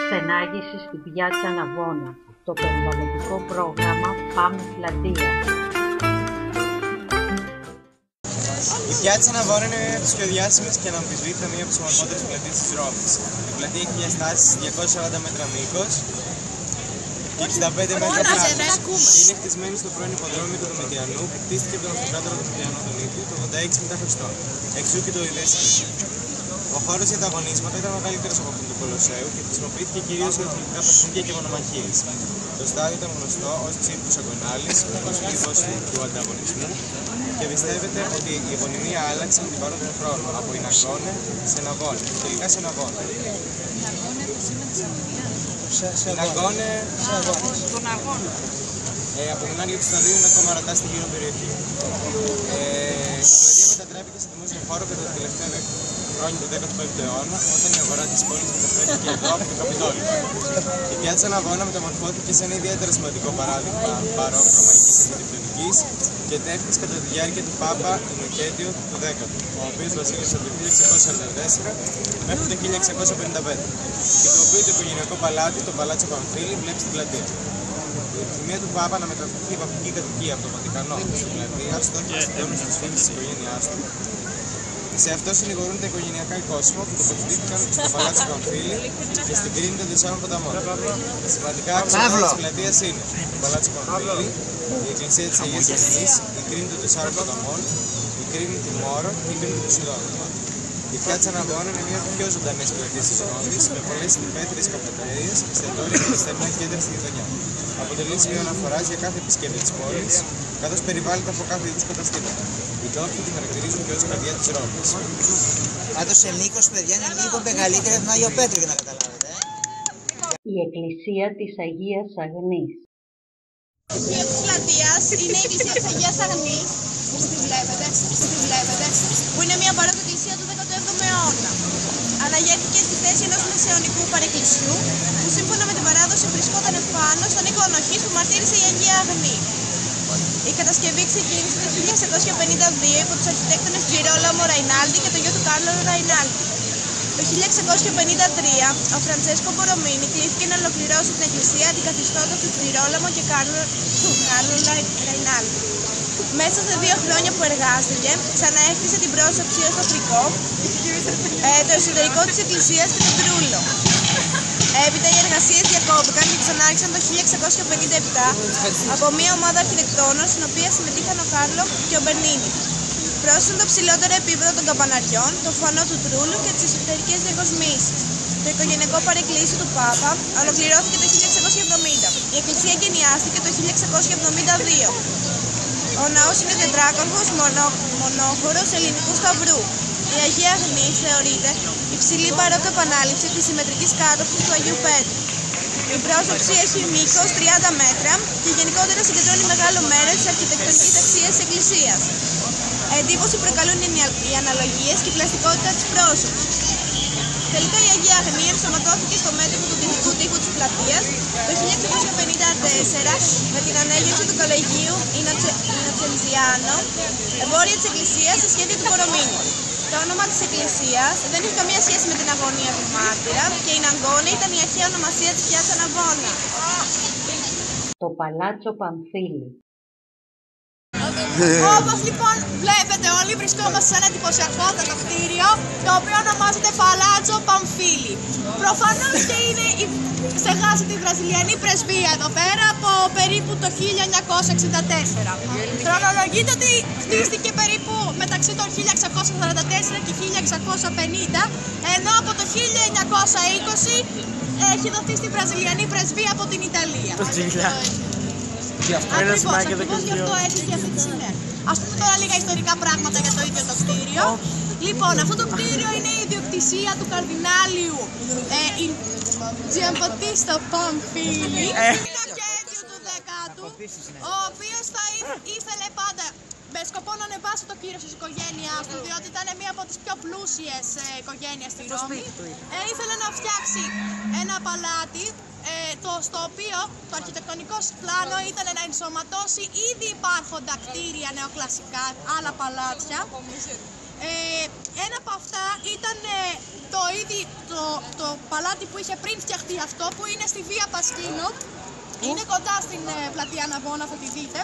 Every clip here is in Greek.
Ξενάγηση στην Πιάτσα Ναβώνα. Το περιβαλλοντικό πρόγραμμα Πάμε Πλατεία. Η Πιάτσα Ναβώνα είναι μια από τις πιο διάσημες και αναμφισβήτητα μία από τις ομορφότερες πλατείες της Ρώμης. Η πλατεία έχει διαστάσεις 240 μέτρα μήκος και 65 μέτρα πλάτος. Είναι χτισμένη στο πρώην υποδρόμιο του Δομητιανού που χτίστηκε από τον αυτοκράτορα Δομητιανό τον ίδιο το 86 μετά Χριστόν. Εξού και το ιδέσιο. Ο χώρος για τα αγωνίσματα ήταν μεγαλύτερος από αυτόν του Κολοσσέου και χρησιμοποιήθηκε κυρίως για αθλητικά παιχνίδια και μονομαχίες. Το στάδιο ήταν γνωστό ως Τσίρκους Αγωνάλης, ως λίθος του ανταγωνισμού, και πιστεύετε ότι η επωνυμία άλλαξε με την πάροδο του χρόνου από Ιναγκώνε σε Ναβώνα. Τελικά σε Ναβώνα. Ιναγκώνε στον αγώνα. Από την άνοιγμα του σταδίου είναι ακόμα ρατά στη γύρω περιοχή. Η πλατεία μετατράπηκε σε δημόσιο χώρο κατά τα τελευταία χρόνια του 15ου αιώνα, όταν η αγορά της πόλης μεταφέρθηκε εδώ από το Καπιτόλιο. Η Πιάτσα Ναβώνα μεταμορφώθηκε σε ένα ιδιαίτερα σημαντικό παράδειγμα μπαρόκο ρωμαϊκής αρχιτεκτονικής και τέχνης κατά τη διάρκεια του Πάπα Ινοκέντιο του 10ου, ο οποίος βασίλευσε από το 1644 μέχρι το 1655 και το οποίο το οικογενειακό παλάτι, το Παλάτσο Παμφίλη, βλέπει στην πλατεία. Η επιθυμία του Πάπα να μεταφερθεί η παπική κατοικία από το Βατικανό στην πλατεία, στόχισε τους αιώνες της φήμης της οικογένειάς του. Σε αυτό συνηγορούν τα οικογενειακά οικόσημα που τοποθετήθηκαν στο Παλάτσο Παμφίλη και στην κρίνη των 4 ποταμών. Τα σημαντικά άξονα της πλατείας είναι το Παλάτσο Παμφίλη, η Εκκλησία της Αγίας Αγνής, η κρίνη των 4 ποταμών, η κρίνη του Μόρο και η κρίνη του Σιδώνου. Η Πιάτσα Ναβώνα είναι μια από τις πιο ζωντανές πλατείες της Ρώμης, με πολλές υπαίθριες καφετέριες, εστιατόρια και στενά κέντρα στη γειτονιά. Αποτελεί σημείο αναφοράς για κάθε επισκέπτη της πόλης, καθώς περιβάλλεται από κάθε είδους καταστήματα. Οι τόποι τη χαρακτηρίζουν και ως καρδιά της Ρώμης. Πάντως σε μήκος, παιδιά, είναι λίγο μεγαλύτερη από τον Άγιο Πέτρο, για να καταλάβετε. Η Εκκλησία της Αγίας Αγνής. Η Εκκλησία της πλατείας είναι η Εκκλησία της Αγίας Αγνής, που τη βλέπετε, που είναι μια παρόμοια εκκλησία του 17ου αιώνα. Αναγέρθηκε στη θέση ενός μεσαιωνικού παρεκκλησιού, που σύμφωνα με την παράδοση βρισκόταν επάνω στον οίκο ανοχής που μαρτύρησε η Αγία Αγνή. Η κατασκευή ξεκίνησε το 1652 υπό τους αρχιτέκτονες Τζιρόλαμο Ραϊνάλντι και το γιο του Κάρλο Ραϊνάλντι. Το 1653 ο Φραντσέσκο Μπορομίνη κλήθηκε να ολοκληρώσει την εκκλησία αντικαθιστώντας του Τζιρόλαμο και Κάρλο Ραϊνάλντι. Μέσα σε 2 χρόνια που εργάστηκε, ξαναέκτισε την πρόσωψη ως τοπικό, το εσωτερικό της εκκλησίας και τον τρούλο. Έπειτα οι εργασίες διακόπηκαν και ξανάρχισαν το 1657 από μια ομάδα αρχιτεκτόνων στην οποία συμμετείχαν ο Κάρλο και ο Μπερνίνι. Πρόσθεσαν το ψηλότερο επίπεδο των καμπαναριών, το φανό του τρούλου και τις εσωτερικές διακοσμήσεις. Το οικογενειακό παρεκκλήσιο του Πάπα ολοκληρώθηκε το 1670. Η εκκλησία εγκαινιάστηκε το 1672. Ο ναός είναι τετράκορφος μονόχωρος ελληνικού σταυρού. Η Αγία Αγνής θεωρείται υψηλή μπαρόκο επανάληψη της συμμετρικής κάτωψης του Αγίου Πέτρου. Η πρόσωψη έχει μήκος 30 μέτρα και γενικότερα συγκεντρώνει μεγάλο μέρος της αρχιτεκτονικής αξίας της εκκλησίας. Εντύπωση προκαλούν οι αναλογίες και η πλαστικότητα της πρόσωψης. Τελικά η Αγία Αγνή ενσωματώθηκε στο μέτωπο του δυτικού τοίχου της πλατείας το 1654 με την ανέλυση του κολεγίου Ινατσενζιάνο, βόρεια της εκκλησίας σε σχέδιο του Μπορομίνη. Το όνομα της εκκλησίας δεν έχει καμία σχέση με την αγωνία του μάρτυρα και η Ναγκώνη ήταν η αρχαία ονομασία της Πιάτσα Ναβώνα. Το Παλάτσο Παμφίλη. Όπως λοιπόν βλέπετε όλοι, βρισκόμαστε σε ένα εντυπωσιακότατο κτίριο το οποίο ονομάζεται Παλάτσο Παμφίλη. Προφανώς και είναι στεγάζει τη βραζιλιανή πρεσβεία εδώ πέρα από περίπου το 1964. Χρονολογείται ότι χτίστηκε περίπου μεταξύ των 1644 και 1650, ενώ από το 1920 έχει δοθεί στη βραζιλιανή πρεσβεία από την Ιταλία. Ακριβώς γι' αυτό έχει και αυτή τη σημαία. Ας πούμε τώρα λίγα ιστορικά πράγματα για το ίδιο το κτίριο. Λοιπόν, αυτό το κτίριο είναι η ιδιοκτησία του καρδινάλιου Τζιαμπατίστα Παμφίλη, Ινοκέντιου του 10ου, ο οποίος θα ήθελε πάντα με σκοπό να ανεβάσει το κύρος της οικογένειάς του, διότι ήταν μία από τις πιο πλούσιες οικογένειες στη Ρώμη. Ήθελε να φτιάξει ένα παλάτι, στο οποίο το αρχιτεκτονικό πλάνο ήταν να ενσωματώσει ήδη υπάρχοντα κτίρια νεοκλασικά, άλλα παλάτια, Ένα από αυτά ήταν το παλάτι που είχε πριν φτιαχτεί αυτό, που είναι στη Βία Πασκίνο. Είναι κοντά στην πλατεία Ναβώνα, θα τη δείτε.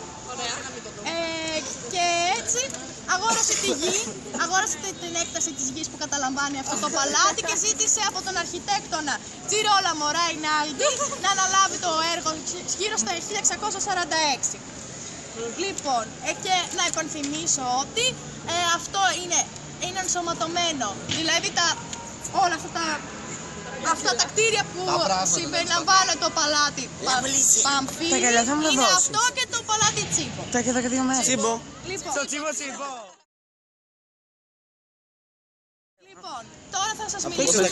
Και έτσι αγόρασε τη γη, αγόρασε την έκταση της γης που καταλαμβάνει αυτό το παλάτι και ζήτησε από τον αρχιτέκτονα Τζιρόλαμο Ράιναλντι να αναλάβει το έργο γύρω στο 1646. Λοιπόν, και να υπενθυμίσω ότι αυτό είναι ενσωματωμένο, δηλαδή όλα αυτά τα κτίρια που συμπεριλαμβάνουν το παλάτι Παμφίλη είναι αυτό και το παλάτι Τσίμπο. Τα και τα δύο μέρες. Τσίμπο. Λοιπόν, τώρα θα σας μιλήσουμε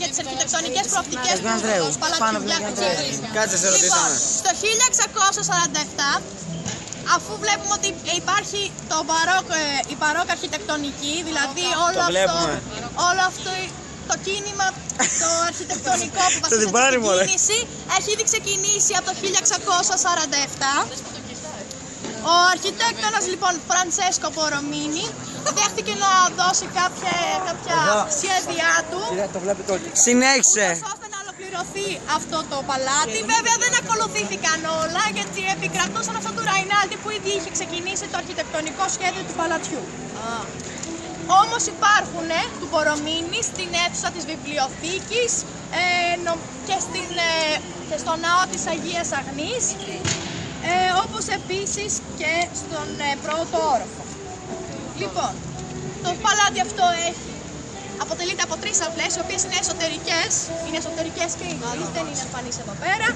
για τις αρχιτεκτονικές προοπτικές του παλατιού Τσίμπο. Κάτσε, σε ρωτήσαμε. Στο 1647, αφού βλέπουμε ότι υπάρχει η μπαρόκ αρχιτεκτονική, δηλαδή όλο αυτό το κίνημα, το αρχιτεκτονικό που βασίζεται στην κίνηση, έχει ήδη ξεκινήσει από το 1647. Ο αρχιτέκτονας λοιπόν Φραντσέσκο Μπορομίνη δέχτηκε να δώσει κάποια σχέδιά του Συνέχισε. ώστε να ολοκληρωθεί αυτό το παλάτι. Βέβαια δεν ακολουθήθηκαν όλα, γιατί επικρατούσαν αυτό του Ράιναλντι που ήδη είχε ξεκινήσει το αρχιτεκτονικό σχέδιο του παλατιού. Όμως υπάρχουν του Μπορομίνη στην αίθουσα της βιβλιοθήκης και στο ναό της Αγίας Αγνής, όπως επίσης και στον πρώτο όροφο. Λοιπόν, το παλάτι αυτό αποτελείται από 3 αυλές, οι οποίες είναι εσωτερικές και δεν είναι εμφανείς εδώ πέρα,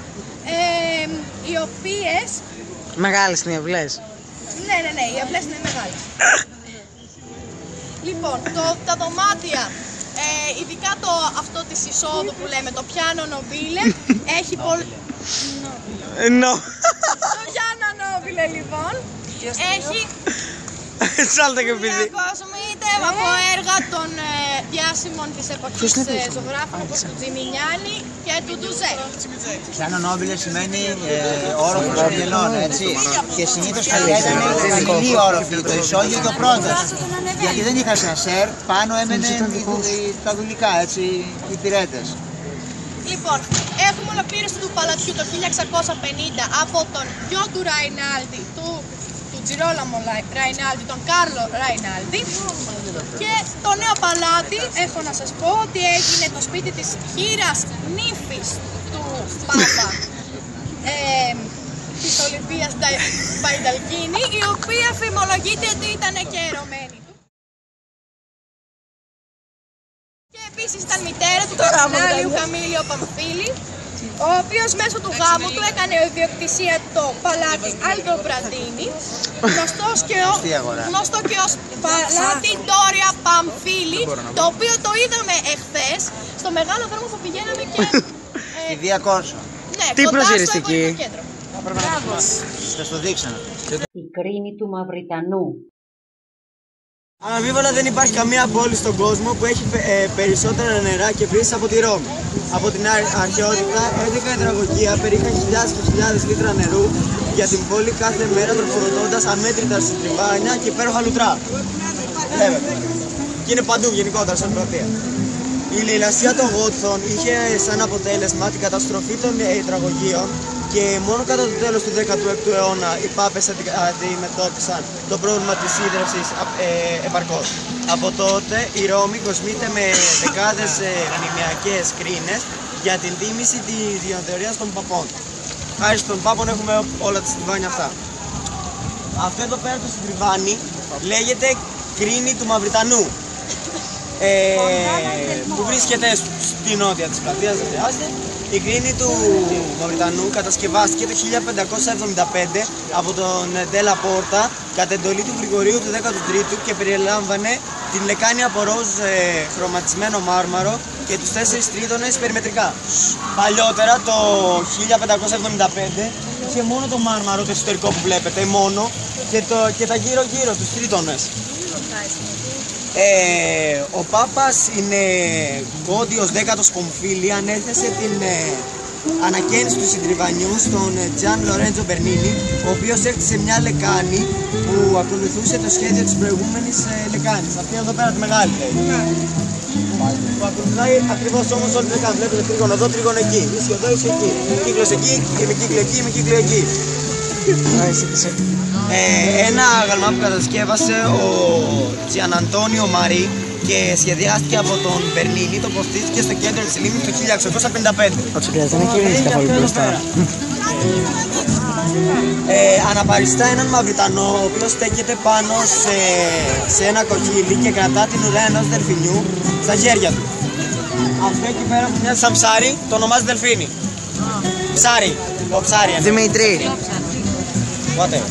οι οποίες... Μεγάλες είναι οι αυλές. Ναι, οι αυλές είναι μεγάλες. Λοιπόν, τα δωμάτια, ειδικά αυτό της εισόδου που λέμε, το πιάνο νομπίλε, έχει πολύ... Το πιάνο νομπίλε λοιπόν, έχει... Σάλτα και πίζει. Διακοσμείται από έργα των διάσημων της εποχής ζωγράφων όπως του Τζιμινιάνι και του Ντουζέ. Πιάνο νόμπιλε σημαίνει όροφος των γελών, έτσι. Και συνήθως ήταν χαμηλή όροφη, το ισόγειο και ο πρώτος. Γιατί δεν είχα σανσέρ, πάνω έμενε τα δουλικά, έτσι, οι πυρέτες. Λοιπόν, έχουμε ολοκλήρωση του παλατιού το 1650 από τον γιο του Ράιναλντι, του Τζιρόλαμο Ράιναλντι, τον Κάρλο Ράιναλντι, και το νέο παλάτι έχω να σας πω ότι έγινε το σπίτι της χήρας νύφης του Πάπα της Ολυμπίας Μπαϊνταλκίνη, η οποία φημολογείται ότι ήταν και ερωμένη του. Και επίσης ήταν μητέρα του Καρδινάλιου Καμίλιο Παμφίλη, ο οποίος μέσω του γάμου του έκανε ιδιοκτησία το παλάτι Αλντομπραντίνι, γνωστό και ως παλάτι Ντόρια Παμφίλη, το οποίο το είδαμε εχθές στο μεγάλο δρόμο που πηγαίναμε και... Η Βία Κόρσο. Ναι, τι κοντά προσγειριστική. στο εμπορικό κέντρο. Μπράβο. Θα στο δείξω. Η Κρίνη του Μαυριτανού. Αναμφίβολα δεν υπάρχει καμία πόλη στον κόσμο που έχει περισσότερα νερά και βρύσες από τη Ρώμη. Από την αρχαιότητα, 11 υδραγωγεία περιείχαν χιλιάδες και χιλιάδες λίτρα νερού για την πόλη κάθε μέρα, τροφοδοτώντας αμέτρητα συντριβάνια και υπέροχα λουτρά. Βλέπετε. Και είναι παντού γενικότερα σαν πλατεία. Η λαιλασία των Γότθων είχε σαν αποτέλεσμα την καταστροφή των υδραγωγείων και μόνο κατά το τέλος του 16ου αιώνα οι Πάπες αντιμετώπισαν το πρόβλημα της ίδρυυσης επαρκώς. Από τότε η Ρώμη κοσμείται με δεκάδες μνημειακές κρίνες για την τίμηση της διονθεωρίας των Παπών. Χάρη στον Πάπων έχουμε όλα τα συντριβάνια αυτά. Αυτό εδώ πέρα το συντριβάνι λέγεται Κρίνη του Μαυριτανού. Που βρίσκεται στη νότια της πλατείας, δεν χρειάζεται. Η Κρίνη του Μαυριτανού κατασκευάστηκε το 1575 από τον Ντέλα Πόρτα κατά εντολή του Γρηγορίου του 13ου και περιλάμβανε την λεκάνη από ροζ χρωματισμένο μάρμαρο και τους 4 τρίτονες περιμετρικά. Παλιότερα το 1575 είχε μόνο το μάρμαρο, το εσωτερικό που βλέπετε, μόνο, και τα γύρω-γύρω, τους τρίτονες. Ο Πάπας είναι Κόντιος 10ος Πομφίλη, ανέθεσε την ανακαίνιση του συντριβανιού στον Gian Lorenzo Bernini, ο οποίος έκτισε μια λεκάνη που ακολουθούσε το σχέδιο της προηγούμενης λεκάνης. Αυτή εδώ πέρα τη μεγάλη. Που ακολουθάει ακριβώς όμως όλη τη λεκάνη. Βλέπετε τρίγωνο εδώ, τρίγωνο εκεί. Ίσιο εδώ, ίσιο εκεί. Κύκλος εκεί, ημικύκλιο εκεί, ημικύκλιο εκεί. Ένα αγαλμά που κατασκεύασε ο Gianantonio Mari και σχεδιάστηκε από τον Μπερνίνι, τοποθετήθηκε στο κέντρο της λίμνης το 1855. Αναπαριστά έναν Μαυριτανό, ο οποίος στέκεται πάνω σε ένα κοκκίλι και κρατά την ουρά ενός δελφινιού στα χέρια του. Αυτό εκεί πέρα που μοιάζει σαν ψάρι, το ονομάζει δελφίνι. Ψάρι. Ο ψάρι. Δημήτρη. Whatever.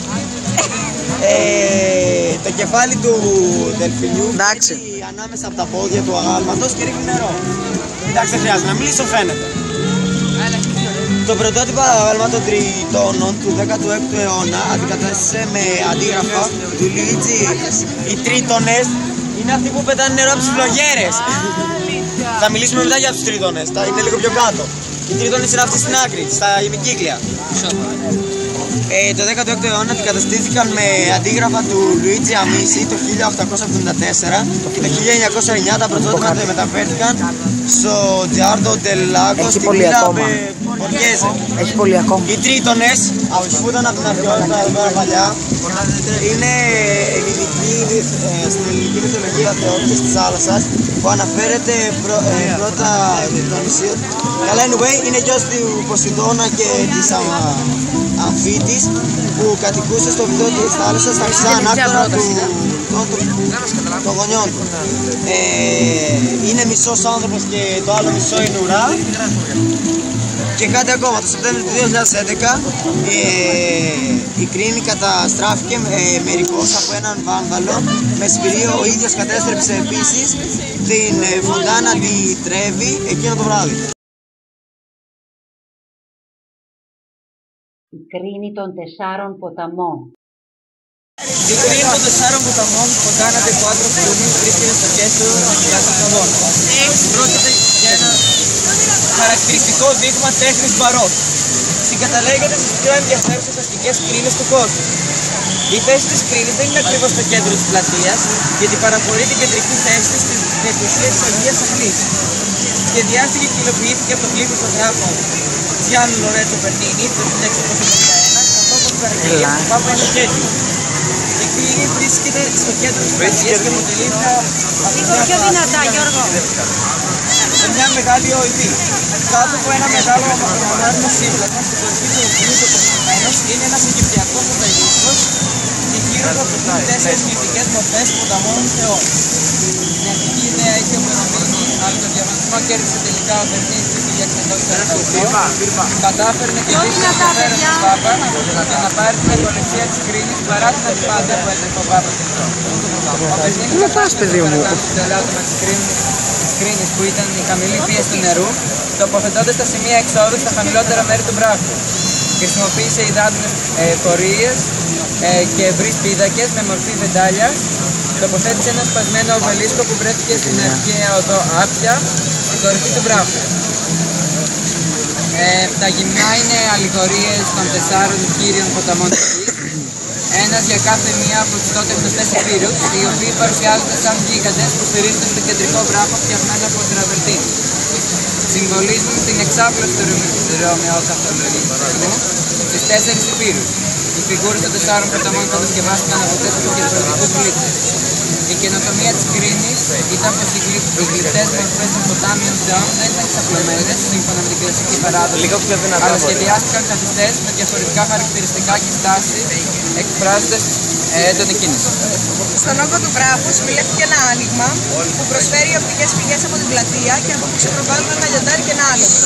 Το κεφάλι του δελφινιού είναι ανάμεσα από τα πόδια του αγάλματος και ρίχνει νερό. Εντάξει, δεν χρειάζεται να μιλήσω, φαίνεται. Το πρωτότυπο αγάλμα των τριτώνων του 16ου αιώνα αντικατάστησε με αντίγραφα του Λουίτζι. Οι τρίτονες είναι αυτοί που πετάνε νερό από τις φλογέρες. Θα μιλήσουμε μετά για τους τρίτονες, είναι λίγο πιο κάτω. Οι τρίτονες είναι αυτοί στην άκρη, στα ημικύκλια. Το 16ο αιώνα αντικαταστήθηκαν με αντίγραφα του Λουίτζι Αμίσι το 1874 και το 1909 τα πρωτότυπα μεταφέρθηκαν στο Giardo del Lago στην Πύρα Μποργέζε. Έχει πολύ ακόμα. Οι τρίτονες, αυτοί που ήταν από την αρχαιότητα εδώ πέρα παλιά, είναι στην ελληνική μυθολογία θεότητες της θάλασσας που αναφέρεται πρώτα των νησίων. Καλά, anyway, είναι γιος του Ποσειδώνα και της Αμφίτης που κατοικούσε στο βυθό της θάλασσας στα χρυσά ανάκτορα των γονιών του. Είναι μισός άνθρωπος και το άλλο μισό είναι ουρά. Και κάτι ακόμα, το Σεπτέμβριο του 2011 η Κρίνη καταστράφηκε μερικώς από έναν βάνδαλο με σφυρί. Ο ίδιος κατέστρεψε επίσης την Φοντάνα τη Τρέβη εκείνο το βράδυ. Η Κρίνη των 4 ποταμών. Η Κρίνη των 4 ποταμών, Φοντάνα de Cuatro Fumis, βρίσκεται στο κέντρο του αγώνα. Πρόκειται για ένα χαρακτηριστικό δείγμα τέχνης μπαρόκ. Συγκαταλέγεται στις πιο ενδιαφέρουσες αστικές κρίνες του κόσμου. Η θέση της κρίνης δεν είναι ακριβώς στο κέντρο της πλατείας, γιατί παραφορεί την κεντρική θέση της στην εκκλησία της Αγίας Αχνής. Σχεδιάστηκε και υλοποιήθηκε από τον γλύφο ζωγράφο Gian Lorenzo Bernini το 1691, καθώς χαρακτηρίζει του Πάπα Ενωκέτη. Η κρίνη βρίσκεται στο κέντρο της πλατείας και αποτελεί μια μεγάλη οειδή. Κάτω από ένα μεγάλο αμάρμο σύμπλασμα στην κορυφή του οποίου τοποθετημένος είναι ένας αιγυπτιακός οπελίσκος και γύρω του αποτελούν 4 μυθικές μορφές ποταμών θεών. Η αρχική ιδέα είχε αποδομήσει, αλλά το διαγωνισμό κέρδισε τελικά ο Μπερνίνι το 1648. Κατάφερνε και δείχνει το πέρα του Πάπα για να πάρει την ευκολεξία της κρίνης παρά την αντιπάθεια που έτρεπε ο Πάπας αυτό. Ο Μπερνίνι κατάφερε στην τελάτωμα της κρίνης που ήταν η χαμηλή πίεση του νερού, τοποθετώντας τα σημεία εξόδου στα χαμηλότερα μέρη του μπράχου. Χρησιμοποίησε υδάτινες πορείες και ευρύς πίδακες με μορφή βεντάλια. Τοποθέτησε ένα σπασμένο obelisko που βρέθηκε στην αρχαία οδό Άπια, στην κορυφή του βράχου. Τα γυμνά είναι αλληγορίες των 4 κύριων ποταμών της γης, ένας για κάθε μία από τις τότε γνωστές επίρους, οι οποίοι παρουσιάζονται σαν γίγαντες που στηρίζονται στο κεντρικό βράχο φτιαγμένο από τραβερτίνη. Συμβολίζουν την εξάπλωση του ρωμαιοκαθολικού στις 4 επίρους. Οι φιγούρες των 4 ποταμών κατασκευάστηκαν από 4 διαφορετικούς γλύπτες. Η καινοτομία της κρίνης ήταν πως οι γλυπτές μορφές των ποτάμιων θεών δεν ήταν εξαπλωμένες σύμφωνα με την κλασική παράδοση, αλλά σχεδιάστηκαν καθιστές με διαφορετικά χαρακτηριστικά και στάσεις, εκφράζοντας έντονη κίνηση. Στον όγκο του βράχου συμμιλεύτηκε ένα άνοιγμα που προσφέρει οπτικές πηγές από την πλατεία και από που ξεπροβάλλουν ένα λιοντάρι και ένα άλογο.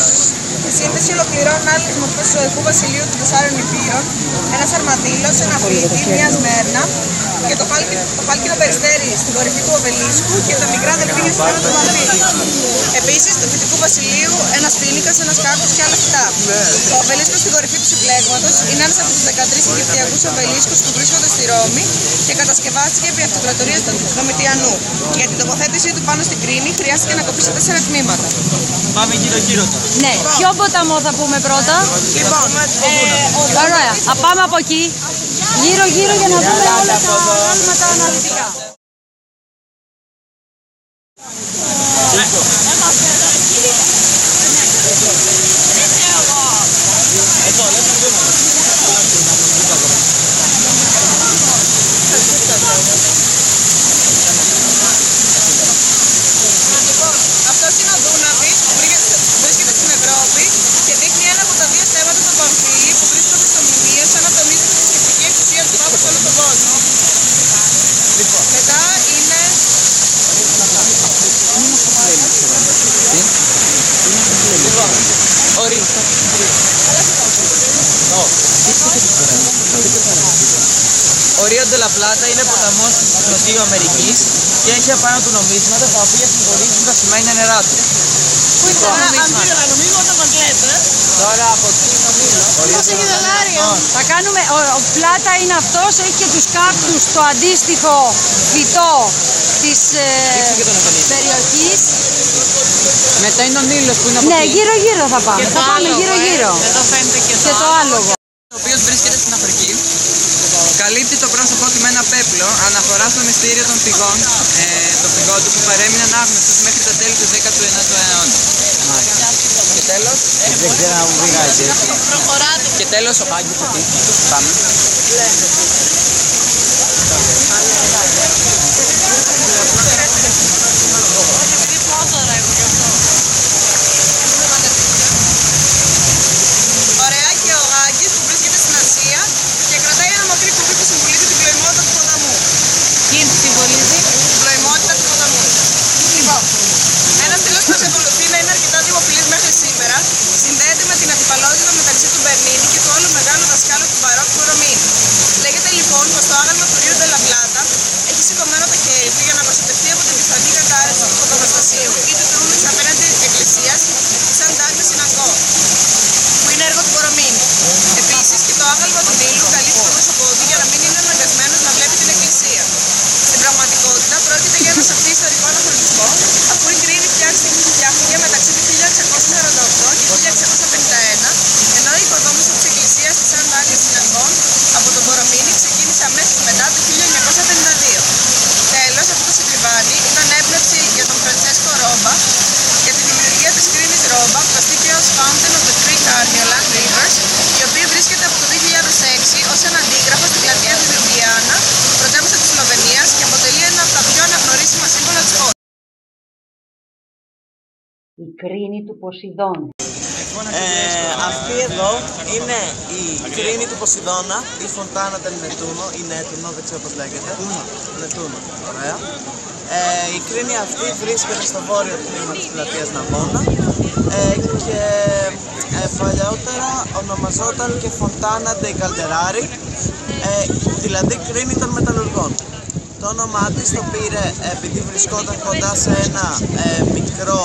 Η σύνδεση ολοκληρώνουν άλλες μορφές του ζωικού βασιλείου των 4 υπήρων, ένας αρμαντήλος, ένα φλίτη, μια σμέρνα, και το χάλκινο περιστέρι στην κορυφή του Οβελίσκου και τα μικρά δελφίνια στην άνω του Μανδρίλη. Επίσης, του Φυτικού Βασιλείου, ένας πίνικας, ένας κάκος και άλλα φυτά. Ο Οβελίσκος στην κορυφή του συμπλέγματος είναι ένας από τους 13 Αιγυπτιακούς Οβελίσκους που βρίσκονται στη Ρώμη και κατασκευάστηκε επί αυτοκρατορίας του Δομητιανού. Για την τοποθέτησή του πάνω στην Κρίνη χρειάστηκε να κοπεί σε 4 τμήματα. Πάμε γύρω-γύρω τώρα. Ναι, ποιο ποταμό θα πούμε πρώτα? Λοιπόν, Ωραία, θα πάμε από εκεί, γύρω-γύρω για να δούμε όλα τα πράγματα αναλυτικά. αυτός είναι ο Δούναβης που βρίσκεται στην Ευρώπη και δείχνει ένα από τα δύο στέματα του Παμφίλη που βρίσκονται στο μνημείο σαν να τονίζει τη θρησκευτική εξουσία του Πάπου σε όλο τον κόσμο. Μετά είναι... Ο Ρίο ντε λα Πλάτα είναι ποταμός του Νοτιού Αμερικής και έχει απάνω του νομίσματα τα οποία συμβολίζουν τα σημαίνια νερά του. Πού είναι τα νομίσματα μας λέτε? Τώρα από τι νομίζω. Πώς έχει δολάρια? Θα κάνουμε, ο Πλάτα είναι αυτός, έχει και τους κάκτους, το αντίστοιχο φυτό της περιοχής. Μετά είναι ο Νείλος που είναι από Ναι, εκεί. γύρω-γύρω θα πάμε. Θα πάμε γύρω-γύρω. Εδώ φαίνεται και Και το άλογο. ο οποίος βρίσκεται στην Αφρική. Καλύπτει το πρόσωπό του με ένα πέπλο, αναφορά στο μυστήριο των πηγών, του που παρέμειναν άγνωστος μέχρι τα τέλη του 19ου αιώνα. Και τέλος, Δεν ξέρω να μου βγάζει. και τέλος ο Μάγκης εκεί. Πάμε. Ωραία, και ο Άγγις που βρίσκεται στην Ασία και κρατάει ένα μακρύ κουμπί που συμβολίζει την πλοημότητα του ποταμού. Τι συμβολίζει? Την πλοημότητα του ποταμού. Λοιπόν, ένας στήλος που εξακολουθεί να είναι αρκετά δημοφιλής μέχρι σήμερα συνδέεται με την αντιπαλότητα μεταξύ του Μπερνίνη και του άλλου μεγάλου δασκάλου του Μπαρόκ του Ρωμίνη. Λέγεται λοιπόν πως το άγαλμα του Ρίο ντε λα Πλάτα έχει σηκωμένο το χέρι του για να προστατευτεί από την πιθανή κατάρρευση του φωτονοστασίου ή του τρούνης απέναντι της εκκλησίας της Σαντ-Άγνες στην Αγκώνα, που είναι έργο του Μπορομίνη. Επίσης και το άγαλμα του Νείλου καλύπτει το πρόσωπό του για να μην είναι αναγκασμένος να βλέπει την εκκλησία. Στην πραγματικότητα πρόκειται για ένα σαφή ιστορικό αναχρονισμό, αφού η Κρίνη φτιάχτηκε μεταξύ του 1648 και 1651, ενώ η οικοδόμηση της εκκλησίας της Σαντ-Άγνες στην Αγκώνα από τον Μπορομίνη ξεκίνησε αμέσως μετά το 1952. Τέλος, αυτό το συντριβάνι ήταν έμπνευση για τον Φραντσέσκο Ρόμπα για τη δημιουργία της κρίνης Ρόμπα, γνωστή και ως Fountain of the Three Carniolan Rivers, η οποία βρίσκεται από το 2006 ως ένα αντίγραφο στην πλατεία της Λιουμπλιάνα, πρωτεύουσα της Σλοβενίας, και αποτελεί ένα από τα πιο αναγνωρίσιμα σύμβολα της χώρας. Η κρίνη του Ποσειδώνα. Αυτή εδώ είναι η κρίνη του Ποσειδώνα, η Φοντάνα del Nettuno, η Νέτουνο, δεν ξέρω πώς λέγεται. Νετούνο, ωραία. Η κρίνη αυτή βρίσκεται στο βόρειο τμήμα της πλατείας Ναβώνα και παλιότερα ονομαζόταν και Φοντάνα dei Calderari, δηλαδή κρίνη των μεταλλουργών. Το όνομά της το πήρε επειδή βρισκόταν κοντά σε ένα μικρό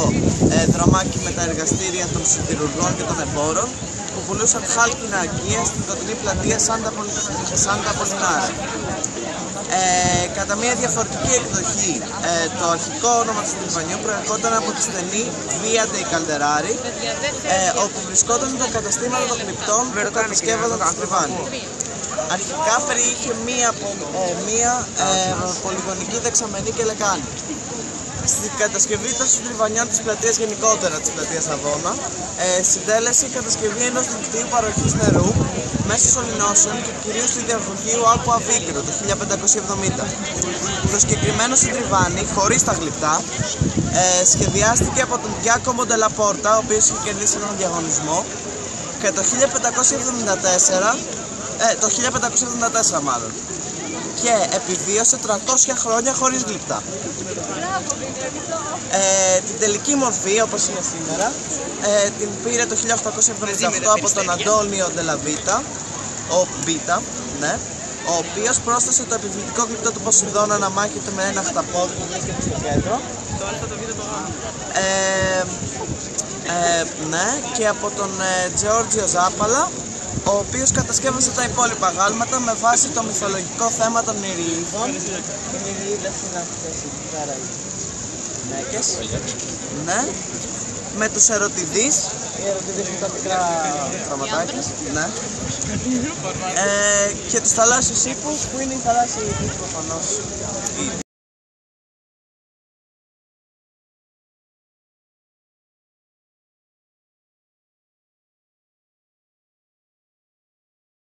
δρομάκι με τα εργαστήρια των σιδηρουργών και των εμπόρων που πουλούσαν χάλκινα αγκία στην κοντινή πλατεία Σάντα Απολινάρα. Κατά μια διαφορετική εκδοχή, το αρχικό όνομα του στριβανιού προερχόταν από τη στενή Via dei Calderari, όπου βρισκόταν τα καταστήματα των γλυπτών που κατασκεύαζαν το στριβάνι. Αρχικά περιείχε μία πολυγωνική δεξαμενή και λεκάνη. Στην κατασκευή των στριβανιών της πλατείας, γενικότερα της πλατείας Ναβώνα, συντέλεσε η κατασκευή ενός δικτύου παροχής νερού μέσω σωληνώσεων και κυρίως του ιδιαρχουργείου Άκουα Βίγκρο το 1570. Το συγκεκριμένο συντριβάνι, χωρίς τα γλυπτά, σχεδιάστηκε από τον Giacomo della Porta, ο οποίος είχε κερδίσει έναν διαγωνισμό, και το 1574 μάλλον, και επιβίωσε 300 χρόνια χωρίς γλυπτά. Την τελική μορφή, όπως είναι σήμερα, την πήρε το 1878 από τον Αντώνιο Ντελαβίτα, ο ο οποίος πρόσθεσε το επιβλητικό γλυπτό του Ποσειδώνα να μάχεται με ένα χταπόδι που βρίσκεται στο κέντρο. Ναι, και από τον Τζεώργιο Ζάπαλα, ο οποίος κατασκεύασε τα υπόλοιπα γάλματα με βάση το μυθολογικό θέμα των Νηριείδων. Οι Νηριείδες είναι αυτές εκεί πέρα οι γυναίκες. Ναι. Με τους Ερωτιδείς. Οι Ερωτιδείς είναι τα μικρά γραμματάκια. Ναι. Και τους θαλάσσιους ύπους που είναι οι θαλάσσιοι ύποι προφανώς.